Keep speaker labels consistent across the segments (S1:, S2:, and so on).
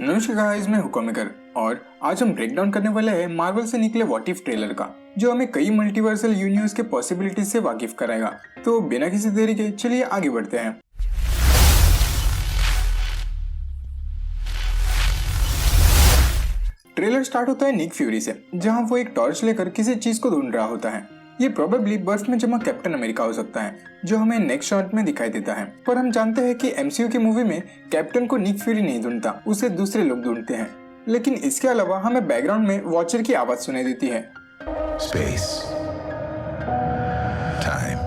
S1: नमस्कार गाइस, मैं हूं कॉमिकर और आज हम ब्रेक डाउन करने वाले हैं मार्वल से निकले व्हाट इफ ट्रेलर का, जो हमें कई मल्टीवर्सल यूनिवर्स के पॉसिबिलिटीज से वाकिफ कराएगा। तो बिना किसी देरी के चलिए आगे बढ़ते हैं। ट्रेलर स्टार्ट होता है निक फ्यूरी से, जहां वो एक टॉर्च लेकर किसी चीज को ढूंढ रहा होता है। ये प्रोबेबली बर्फ में जमा कैप्टन अमेरिका हो सकता है, जो हमें नेक्स्ट शॉट में दिखाई देता है। पर हम जानते हैं कि एमसीयू की मूवी में कैप्टन को निक फ्यूरी नहीं ढूंढता, उसे दूसरे लोग ढूंढते हैं। लेकिन इसके अलावा हमें बैकग्राउंड में वॉचर की आवाज सुनाई देती है।
S2: Space, time,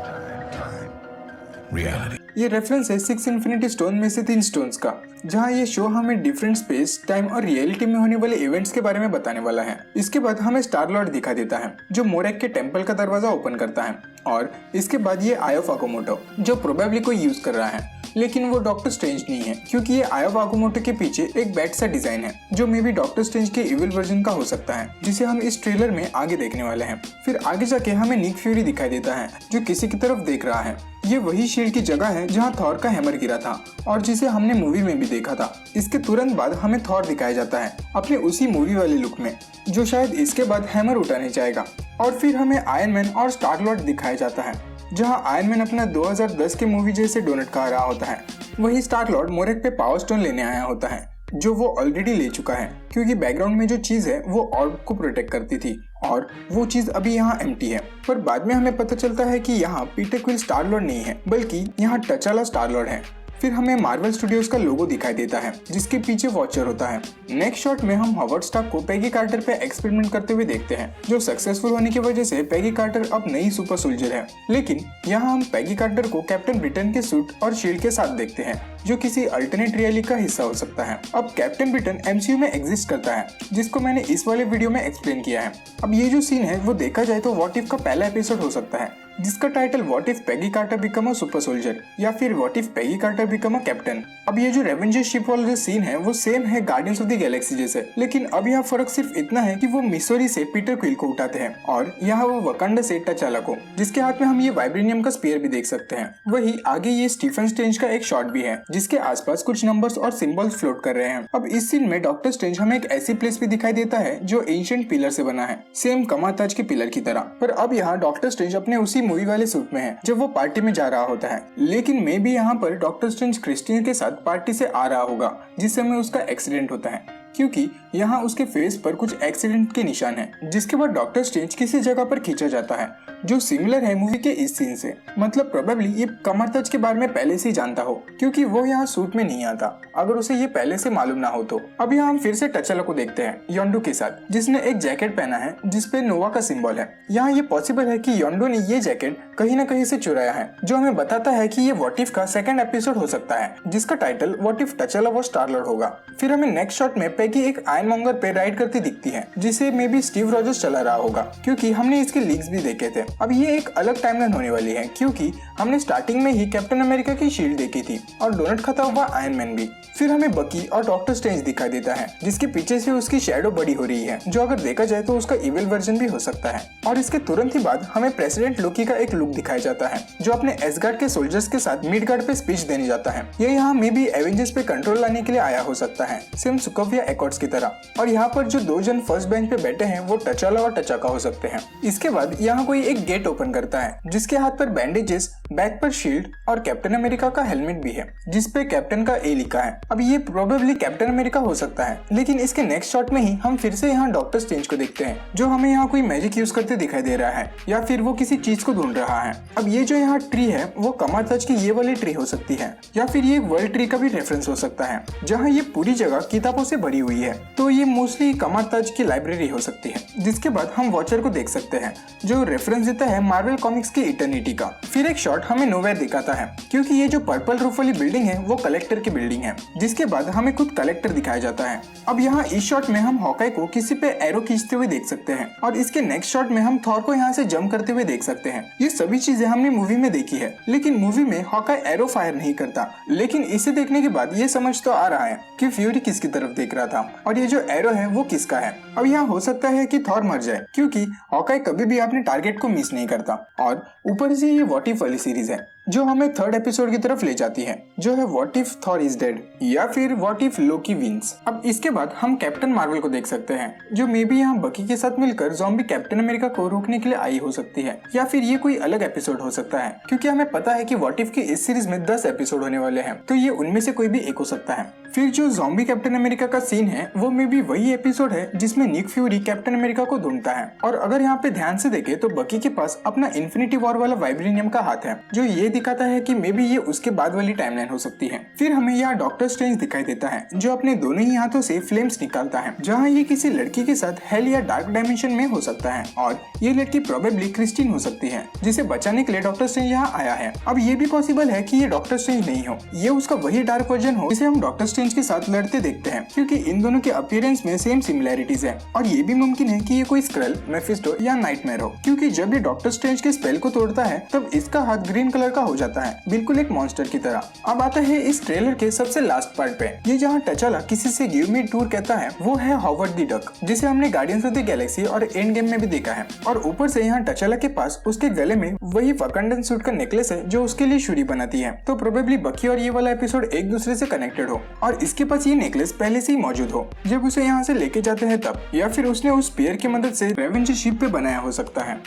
S2: reality.
S1: ये रेफरेंस है 6 इन्फिनिटी स्टोन में से 3 स्टोन्स का, जहां ये शो हमें डिफरेंट स्पेस, टाइम और रियलिटी में होने वाले इवेंट्स के बारे में बताने वाला है। इसके बाद हमें स्टार लॉर्ड दिखा देता है, जो मोरेक के टेम्पल का दरवाजा ओपन करता है। और इसके बाद ये आई ऑफ आकोमोटो, जो प्रोबेबली कोई यूज कर रहा है, लेकिन वो डॉक्टर स्ट्रेंज नहीं है, क्योंकि ये आई ऑफ आकोमोटो के पीछे एक बैट सा डिजाइन है, जो मे बी डॉक्टर स्ट्रेंज के इविल वर्जन का हो सकता है, जिसे हम इस ट्रेलर में आगे देखने वाले हैं। फिर आगे जाके हमें निक फ्यूरी दिखाई देता है, जो किसी की तरफ देख रहा है। ये वही शील्ड की जगह है जहाँ थॉर का हैमर गिरा था और जिसे हमने मूवी में भी देखा था। इसके तुरंत बाद हमें थॉर दिखाया जाता है अपने उसी मूवी वाले लुक में, जो शायद इसके बाद हैमर उठाने जाएगा। और फिर हमें आयरन मैन और स्टार लॉर्ड दिखाया जाता है, जहां आयरन मैन अपना 2010 के मूवी जैसे डोनट खा रहा होता है। वही स्टार लॉर्ड मोरेक पे पावर स्टोन लेने आया होता है, जो वो ऑलरेडी ले चुका है, क्योंकि बैकग्राउंड में जो चीज है वो ऑर्ब को प्रोटेक्ट करती थी और वो चीज अभी यहाँ एम्प्टी है। पर बाद में हमें पता चलता है कि यहाँ पीटर क्विल स्टार लॉर्ड नहीं है, बल्कि यहाँ टचाला स्टार लॉर्ड है। फिर हमें मार्वल स्टूडियोज का लोगो दिखाई देता है, जिसके पीछे वॉचर होता है। नेक्स्ट शॉट में हम हॉवर्ड स्टार्क को पेगी कार्टर पे एक्सपेरिमेंट करते हुए देखते हैं, जो सक्सेसफुल होने की वजह से पेगी कार्टर अब नई सुपर सोल्जर है। लेकिन यहाँ हम पेगी कार्टर को कैप्टन ब्रिटेन के सूट और शील्ड के साथ देखते हैं, जो किसी अल्टरनेट रियलिटी का हिस्सा हो सकता है। अब कैप्टन ब्रिटेन एमसीयू में एग्जिस्ट करता है, जिसको मैंने इस वाले वीडियो में एक्सप्लेन किया है। अब ये जो सीन है वो देखा जाए तो व्हाट इफ का पहला एपिसोड हो सकता है, जिसका title what if Peggy Carter become a super soldier या फिर what if Peggy Carter become a captain. अब ये जो रेवेंजर्स शिप वाला जो सीन है वो सेम है गार्डियंस ऑफ द गैलेक्सी जैसे, लेकिन अब यहाँ फर्क सिर्फ इतना है कि वो मिसोरी से पीटर क्विल को उठाते हैं और यहाँ वो वकांडा से टचाला को, जिसके हाथ में हम ये वाइब्रेनियम का स्पीयर भी देख सकते हैं। वही आगे ये स्टीफन स्ट्रेंज का एक शॉट भी है, जिसके आसपास कुछ नंबर्स और सिंबल्स फ्लोट कर रहे हैं। अब इस सीन में डॉक्टर स्ट्रेंज हमें एक ऐसी प्लेस भी दिखाई देता है जो एंशिएंट पिलर से बना है, सेम कमाताज के पिलर की तरह। पर अब यहाँ डॉक्टर स्ट्रेंज अपने उसी मूवी वाले सूट में है जब वो पार्टी में जा रहा होता है। लेकिन मे भी यहाँ पर डॉक्टर स्ट्रेंज क्रिस्टीन के साथ पार्टी से आ रहा होगा, जिस समय उसका एक्सीडेंट होता है, क्योंकि यहाँ उसके फेस पर कुछ एक्सीडेंट के निशान हैं। जिसके बाद डॉक्टर स्ट्रेंज किसी जगह पर खींचा जाता है, जो सिमिलर है मूवी के इस सीन से। मतलब प्रोबेबली ये कमरताज के बारे में पहले से ही जानता हो, क्योंकि वो यहाँ सूट में नहीं आता, अगर उसे ये पहले से मालूम ना हो तो। अब यहाँ हम फिर से टचाला को देखते हैं योंडो के साथ, जिसने एक जैकेट पहना है जिसपे नोवा का सिंबल है। यहाँ ये पॉसिबल है कि योंडो ने ये जैकेट कहीं ना कहीं से चुराया है, जो हमें बताता है कि ये व्हाट इफ का सेकंड एपिसोड हो सकता है, जिसका टाइटल व्हाट इफ टचाला वो स्टार लॉर्ड होगा। फिर हमें नेक्स्ट शॉट में पेगी एक आयरन मॉन्गर पे राइड करती दिखती है, जिसे मे बी स्टीव रॉजर्स चला रहा होगा, क्योंकि हमने इसके लीक्स भी देखे थे। अब ये एक अलग टाइमलाइन होने वाली है, क्योंकि हमने स्टार्टिंग में ही कैप्टन अमेरिका की शील्ड देखी थी और डोनट खाता हुआ आयरन मैन भी। फिर हमें बकी और डॉक्टर स्ट्रेंज दिखाई देता है, जिसके पीछे से उसकी शैडो बड़ी हो रही है, जो अगर देखा जाए तो उसका इविल वर्जन भी हो सकता है। और इसके तुरंत ही बाद हमें प्रेसिडेंट लोकी का एक लुक दिखाया जाता है, जो अपने एसगार्ड के सोल्जर्स के साथ मिडगार्ड पे स्पीच देने जाता है। ये यहाँ मे बी एवेंजर्स पे कंट्रोल लाने के लिए आया हो सकता है, सेम सुकोविया एकॉर्ड्स की तरह। और यहाँ पर जो 2 जन फर्स्ट बेंच पे बैठे हैं वो टचाला और टचाका हो सकते हैं। इसके बाद यहाँ कोई एक गेट ओपन करता है, जिसके हाथ पर बैंडेजेस, बैक पर शील्ड और कैप्टन अमेरिका का हेलमेट भी है, जिसपे कैप्टन का ए लिखा है। अब ये प्रोबेबली कैप्टन अमेरिका हो सकता है। लेकिन इसके नेक्स्ट शॉट में ही हम फिर से यहाँ डॉक्टर स्ट्रेंज को देखते हैं, जो हमें यहाँ कोई मैजिक यूज करते दिखाई दे रहा है, या फिर वो किसी चीज को ढूंढ रहा है। अब ये जो यहाँ ट्री है वो कमाताज की ये वाली ट्री हो सकती है, या फिर ये वर्ल्ड ट्री का भी रेफरेंस हो सकता है, जहाँ ये पूरी जगह किताबों से भरी हुई है। तो ये मोस्टली कमाताज की लाइब्रेरी हो सकती है। जिसके बाद हम वॉचर को देख सकते हैं, जो रेफरेंस देता है मार्वल कॉमिक्स की इटर्निटी का। फिर एक शॉट हमें नोवेयर दिखाता है, क्योंकि ये जो पर्पल रूफ वाली बिल्डिंग है वो कलेक्टर की बिल्डिंग है। जिसके बाद हमें खुद कलेक्टर दिखाया जाता है। अब यहाँ इस शॉट में हम हॉकाई को किसी पे एरो खींचते हुए देख सकते हैं, और इसके नेक्स्ट शॉट में हम थॉर को यहाँ से जंप करते हुए देख सकते हैं। ये सभी चीजें हमने मूवी में देखी है, लेकिन मूवी में हॉकाई एरो फायर नहीं करता। लेकिन इसे देखने के बाद ये समझ तो आ रहा है कि फ्यूरी किसकी तरफ देख रहा था, और ये जो एरो है वो किसका है। अब यहाँ हो सकता है कि थॉर मर जाए, क्योंकि हॉकाई कभी भी अपने टारगेट को मिस नहीं करता, और ऊपर से ये व्हाट इफ वाली सीरीज है, जो हमें थर्ड एपिसोड की तरफ ले जाती है, जो है what if Thor is dead या फिर व्हाट इफ लोकी विंस। अब इसके बाद हम कैप्टन मार्वल को देख सकते हैं, जो मे बी यहाँ बकी के साथ मिलकर ज़ॉम्बी कैप्टन अमेरिका को रोकने के लिए आई हो सकती है, या फिर ये कोई अलग एपिसोड हो सकता है, क्योंकि हमें पता है कि व्हाट इफ की इस सीरीज में 10 एपिसोड होने वाले हैं, तो ये उनमें से कोई भी एक हो सकता है। फिर जो ज़ॉम्बी कैप्टन अमेरिका का सीन है वो मे बी वही एपिसोड है जिसमें निक फ्यूरी कैप्टन अमेरिका को ढूंढता है, और अगर यहाँ पे ध्यान से देखें तो बकी के पास अपना इन्फिनिटी वॉर वाला वाइब्रेनियम का हाथ है, जो ये दिखाता है कि मे बी ये उसके बाद वाली टाइमलाइन हो सकती है। फिर हमें यहाँ डॉक्टर स्ट्रेंज दिखाई देता है, जो अपने दोनों ही हाथों से फ्लेम्स निकालता है, जहाँ ये किसी लड़की के साथ हेल या डार्क डायमेंशन में हो सकता है, और ये लड़की प्रोबेबली क्रिस्टीन हो सकती है, जिसे बचाने के लिए डॉक्टर स्ट्रेंज यहाँ आया है। अब ये भी पॉसिबल है कि ये डॉक्टर स्ट्रेंज नहीं हो, ये उसका वही डार्क वर्जन हो जिसे हम डॉक्टर स्ट्रेंज के साथ लड़ते देखते हैं, क्योंकि इन दोनों के अपीयरेंस में सेम सिमिलैरिटीज है। और ये भी मुमकिन है कि ये कोई स्क्रल, मेफिस्टो या नाइटमेयर हो, क्योंकि जब ये डॉक्टर स्ट्रेंज के स्पेल को तोड़ता है तब इसका हाथ ग्रीन कलर का हो जाता है, बिल्कुल एक मॉन्स्टर की तरह। अब आता है इस ट्रेलर के सबसे लास्ट पार्ट पे, ये जहाँ टचाला किसी से गिव मी टूर कहता है, वो है हॉवर्ड द डक, जिसे हमने गार्डियंस ऑफ द गैलेक्सी और एंड गेम में भी देखा है। और ऊपर से यहाँ टचाला के पास उसके गले में वही वकांडन सूट का नेकलेस है जो उसके लिए शूरी बनाती है, तो प्रोबेबली बकी और ये वाला एपिसोड एक दूसरे से कनेक्टेड हो, और इसके पास ये नेकलेस पहले से ही मौजूद हो जब उसे यहाँ से लेके जाते हैं तब, या फिर उसने उस पेयर की मदद से रेवेंजर शिप पे बनाया हो सकता है।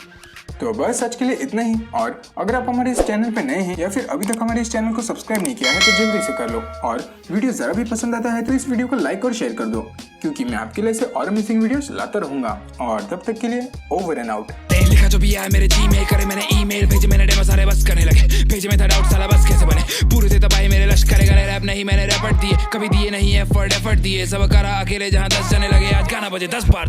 S1: तो बस आज के लिए इतना ही, और अगर आप हमारे इस चैनल पे नए हैं या फिर अभी तक हमारे इस चैनल को सब्सक्राइब नहीं किया है तो जल्दी से कर लो, और वीडियो जरा भी पसंद आता है तो इस वीडियो को लाइक और शेयर कर दो, क्योंकि मैं आपके लिए ऐसे और अमेजिंग वीडियोस लाता रहूंगा। और तब तक के लिए ओवर एंड आउट।
S2: लिखा जो भी आया मेरे जीमेल करे मैंने ईमेल भेजे, मैंने डेमो सारे बस करने लगे, भेजे में था डाउट साला बस कैसे बने, पूरे थे तबाही मेरे लश्कर करे रैप नहीं मैंने रैपर्ट दिए, कभी दिए नहीं एफर्ट दिए, सब करा अकेले जहाँ 10 जाने लगे, आज गाना बजे 10 बार।